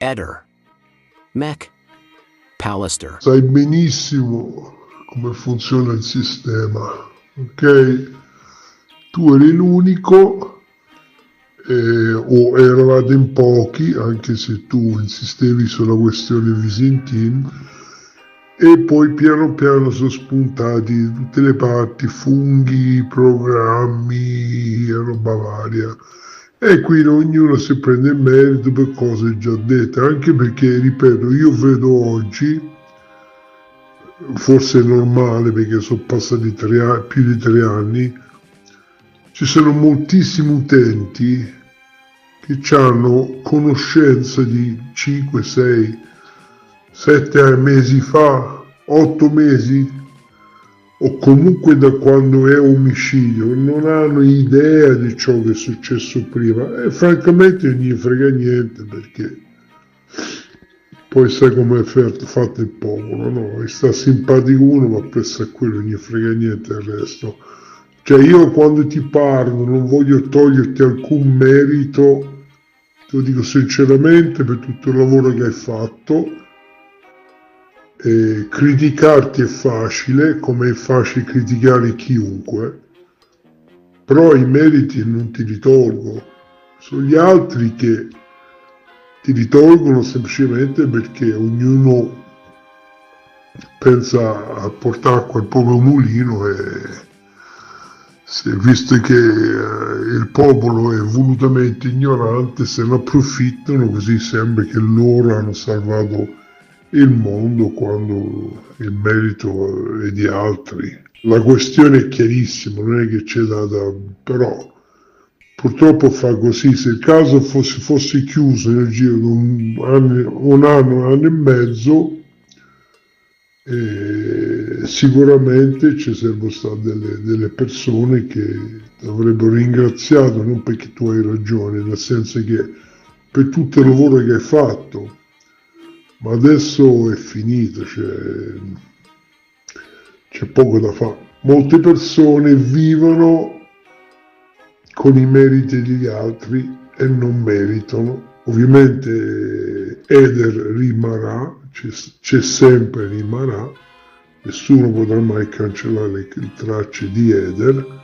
Eder. Mech. Pallister. Sai benissimo come funziona il sistema, ok? Tu eri l'unico, o eravate in pochi, anche se tu insistevi sulla questione Visintin, e poi piano piano sono spuntati da tutte le parti funghi, programmi e roba varia. E qui ognuno si prende il merito per cose già dette, anche perché, ripeto, io vedo oggi, forse è normale perché sono passati più di 3 anni, ci sono moltissimi utenti che hanno conoscenza di 5, 6, 7 mesi fa, 8 mesi, o comunque da quando è omicidio, non hanno idea di ciò che è successo prima, e francamente non gli frega niente, perché poi sai come è fatto il popolo, no? E sta simpatico uno, ma presso a quello non gli frega niente il resto. Cioè, io quando ti parlo non voglio toglierti alcun merito, te lo dico sinceramente, per tutto il lavoro che hai fatto. Criticarti è facile, come è facile criticare chiunque, però i meriti non ti li tolgo. Sono gli altri che ti ritolgono semplicemente perché ognuno pensa a portare acqua al proprio mulino, e visto che il popolo è volutamente ignorante, se ne approfittano, così sembra che loro hanno salvato il mondo quando il merito è di altri. La questione è chiarissima, non è che c'è però purtroppo fa così. Se il caso fosse chiuso nel giro di un anno e mezzo, sicuramente ci sarebbero state delle persone che ti avrebbero ringraziato, non perché tu hai ragione, nel senso che per tutto il lavoro che hai fatto. Ma adesso è finito, c'è poco da fare. Molte persone vivono con i meriti degli altri e non meritano. Ovviamente Eder rimarrà, c'è sempre, rimarrà, nessuno potrà mai cancellare le tracce di Eder.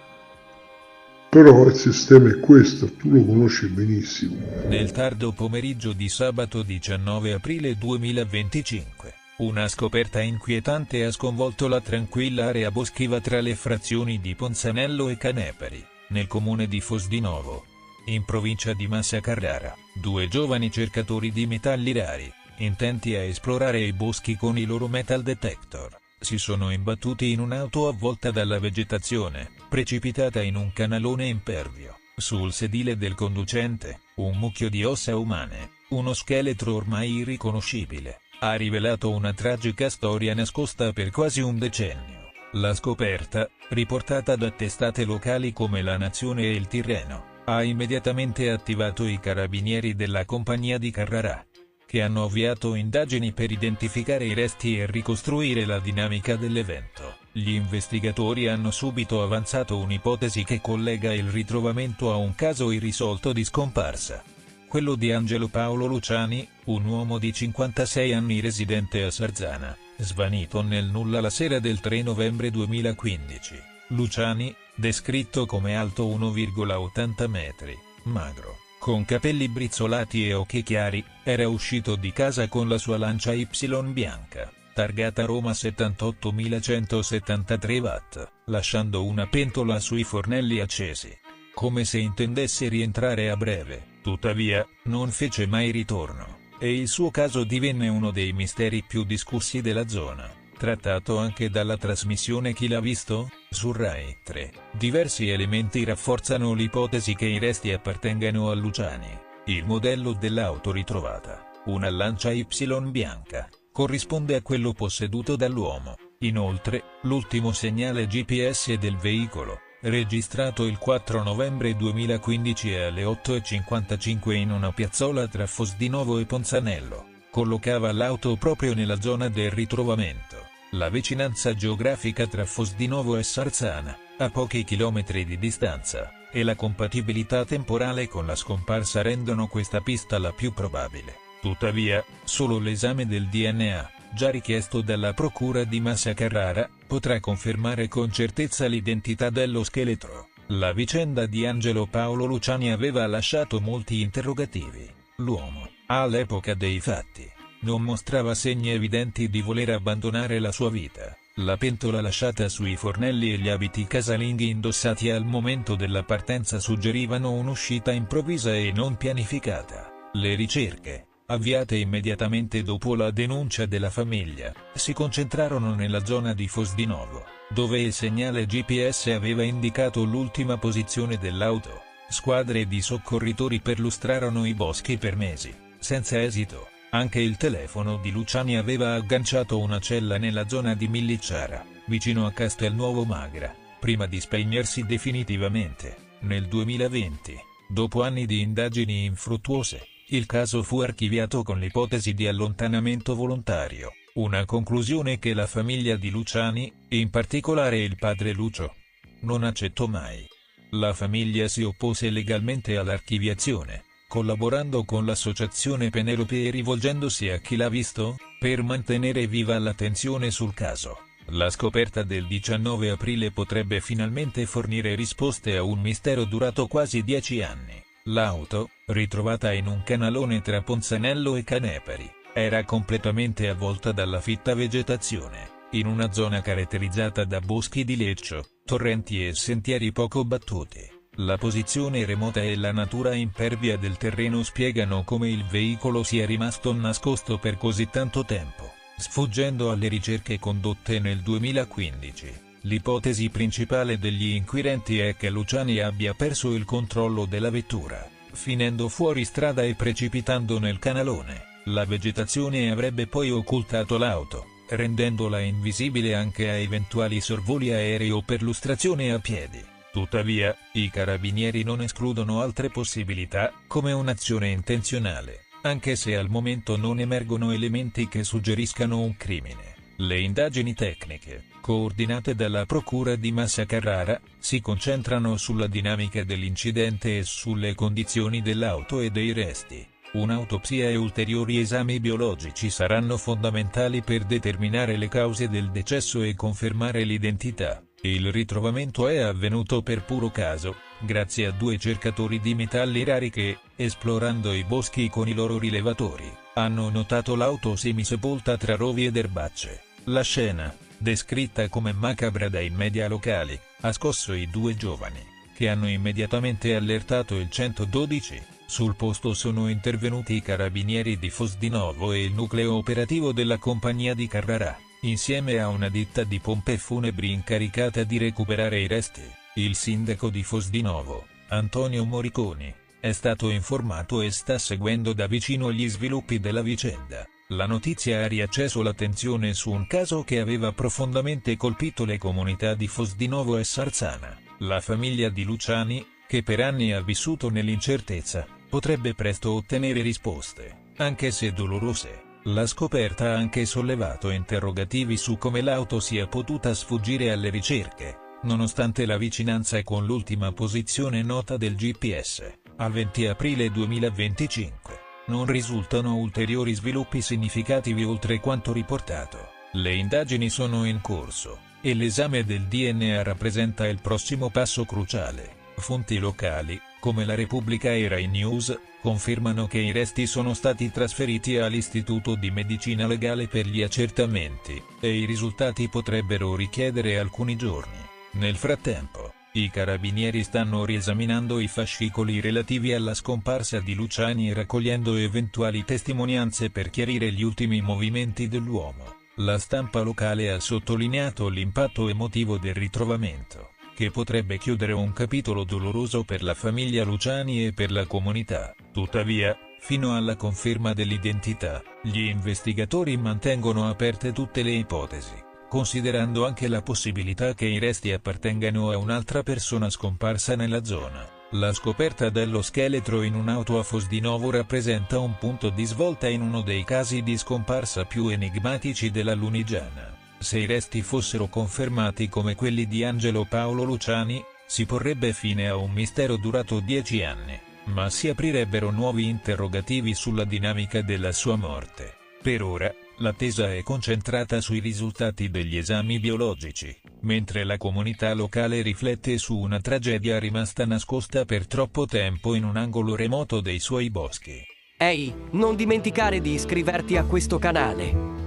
Però il sistema è questo, tu lo conosci benissimo. Nel tardo pomeriggio di sabato 19 aprile 2025, una scoperta inquietante ha sconvolto la tranquilla area boschiva tra le frazioni di Ponzanello e Canepari, nel comune di Fosdinovo, in provincia di Massa Carrara. 2 giovani cercatori di metalli rari, intenti a esplorare i boschi con i loro metal detector, si sono imbattuti in un'auto avvolta dalla vegetazione, precipitata in un canalone impervio. Sul sedile del conducente, un mucchio di ossa umane, uno scheletro ormai irriconoscibile, ha rivelato una tragica storia nascosta per quasi un decennio. La scoperta, riportata da testate locali come La Nazione e Il Tirreno, ha immediatamente attivato i carabinieri della compagnia di Carrara, che hanno avviato indagini per identificare i resti e ricostruire la dinamica dell'evento. Gli investigatori hanno subito avanzato un'ipotesi che collega il ritrovamento a un caso irrisolto di scomparsa. Quello di Angelo Paolo Luciani, un uomo di 56 anni residente a Sarzana, svanito nel nulla la sera del 3 novembre 2015. Luciani, descritto come alto 1,80 metri, magro, con capelli brizzolati e occhi chiari, era uscito di casa con la sua Lancia Y bianca, targata Roma 78173 watt, lasciando una pentola sui fornelli accesi, come se intendesse rientrare a breve. Tuttavia, non fece mai ritorno, e il suo caso divenne uno dei misteri più discussi della zona, trattato anche dalla trasmissione Chi l'ha visto? Su Rai 3. Diversi elementi rafforzano l'ipotesi che i resti appartengano a Luciani. Il modello dell'auto ritrovata, una Lancia Y bianca, corrisponde a quello posseduto dall'uomo. Inoltre, l'ultimo segnale GPS del veicolo, registrato il 4 novembre 2015 alle 8:55 in una piazzola tra Fosdinovo e Ponzanello, collocava l'auto proprio nella zona del ritrovamento. La vicinanza geografica tra Fosdinovo e Sarzana, a pochi chilometri di distanza, e la compatibilità temporale con la scomparsa rendono questa pista la più probabile. Tuttavia, solo l'esame del DNA, già richiesto dalla procura di Massa Carrara, potrà confermare con certezza l'identità dello scheletro. La vicenda di Angelo Paolo Luciani aveva lasciato molti interrogativi. L'uomo, all'epoca dei fatti, non mostrava segni evidenti di voler abbandonare la sua vita. La pentola lasciata sui fornelli e gli abiti casalinghi indossati al momento della partenza suggerivano un'uscita improvvisa e non pianificata. Le ricerche, avviate immediatamente dopo la denuncia della famiglia, si concentrarono nella zona di Fosdinovo, dove il segnale GPS aveva indicato l'ultima posizione dell'auto. Squadre di soccorritori perlustrarono i boschi per mesi, senza esito. Anche il telefono di Luciani aveva agganciato una cella nella zona di Millicciara, vicino a Castelnuovo Magra, prima di spegnersi definitivamente. Nel 2020, dopo anni di indagini infruttuose, il caso fu archiviato con l'ipotesi di allontanamento volontario, una conclusione che la famiglia di Luciani, in particolare il padre Lucio, non accettò mai. La famiglia si oppose legalmente all'archiviazione, collaborando con l'associazione Penelope e rivolgendosi a Chi l'ha visto, per mantenere viva l'attenzione sul caso. La scoperta del 19 aprile potrebbe finalmente fornire risposte a un mistero durato quasi 10 anni. L'auto, ritrovata in un canalone tra Ponzanello e Canepari, era completamente avvolta dalla fitta vegetazione, in una zona caratterizzata da boschi di leccio, torrenti e sentieri poco battuti. La posizione remota e la natura impervia del terreno spiegano come il veicolo sia rimasto nascosto per così tanto tempo, sfuggendo alle ricerche condotte nel 2015. L'ipotesi principale degli inquirenti è che Luciani abbia perso il controllo della vettura, finendo fuori strada e precipitando nel canalone. La vegetazione avrebbe poi occultato l'auto, rendendola invisibile anche a eventuali sorvoli aerei o perlustrazione a piedi. Tuttavia, i carabinieri non escludono altre possibilità, come un'azione intenzionale, anche se al momento non emergono elementi che suggeriscano un crimine. Le indagini tecniche, coordinate dalla procura di Massa Carrara, si concentrano sulla dinamica dell'incidente e sulle condizioni dell'auto e dei resti. Un'autopsia e ulteriori esami biologici saranno fondamentali per determinare le cause del decesso e confermare l'identità. Il ritrovamento è avvenuto per puro caso, grazie a 2 cercatori di metalli rari che, esplorando i boschi con i loro rilevatori, hanno notato l'auto semisepolta tra rovi ed erbacce. La scena, descritta come macabra dai media locali, ha scosso i 2 giovani, che hanno immediatamente allertato il 112. Sul posto sono intervenuti i carabinieri di Fosdinovo e il nucleo operativo della compagnia di Carrara, insieme a una ditta di pompe funebri incaricata di recuperare i resti. Il sindaco di Fosdinovo, Antonio Moriconi, è stato informato e sta seguendo da vicino gli sviluppi della vicenda. La notizia ha riacceso l'attenzione su un caso che aveva profondamente colpito le comunità di Fosdinovo e Sarzana. La famiglia di Luciani, che per anni ha vissuto nell'incertezza, potrebbe presto ottenere risposte, anche se dolorose. La scoperta ha anche sollevato interrogativi su come l'auto sia potuta sfuggire alle ricerche, nonostante la vicinanza con l'ultima posizione nota del GPS, al 20 aprile 2025. Non risultano ulteriori sviluppi significativi oltre quanto riportato. Le indagini sono in corso, e l'esame del DNA rappresenta il prossimo passo cruciale. Fonti locali, come la Repubblica e Rai News, confermano che i resti sono stati trasferiti all'Istituto di Medicina Legale per gli accertamenti, e i risultati potrebbero richiedere alcuni giorni. Nel frattempo, i carabinieri stanno riesaminando i fascicoli relativi alla scomparsa di Luciani e raccogliendo eventuali testimonianze per chiarire gli ultimi movimenti dell'uomo. La stampa locale ha sottolineato l'impatto emotivo del ritrovamento, che potrebbe chiudere un capitolo doloroso per la famiglia Luciani e per la comunità. Tuttavia, fino alla conferma dell'identità, gli investigatori mantengono aperte tutte le ipotesi, considerando anche la possibilità che i resti appartengano a un'altra persona scomparsa nella zona. La scoperta dello scheletro in un'auto a Fosdinovo rappresenta un punto di svolta in uno dei casi di scomparsa più enigmatici della Lunigiana. Se i resti fossero confermati come quelli di Angelo Paolo Luciani, si porrebbe fine a un mistero durato 10 anni. ma si aprirebbero nuovi interrogativi sulla dinamica della sua morte. Per ora, l'attesa è concentrata sui risultati degli esami biologici, mentre la comunità locale riflette su una tragedia rimasta nascosta per troppo tempo in un angolo remoto dei suoi boschi. Ehi, non dimenticare di iscriverti a questo canale.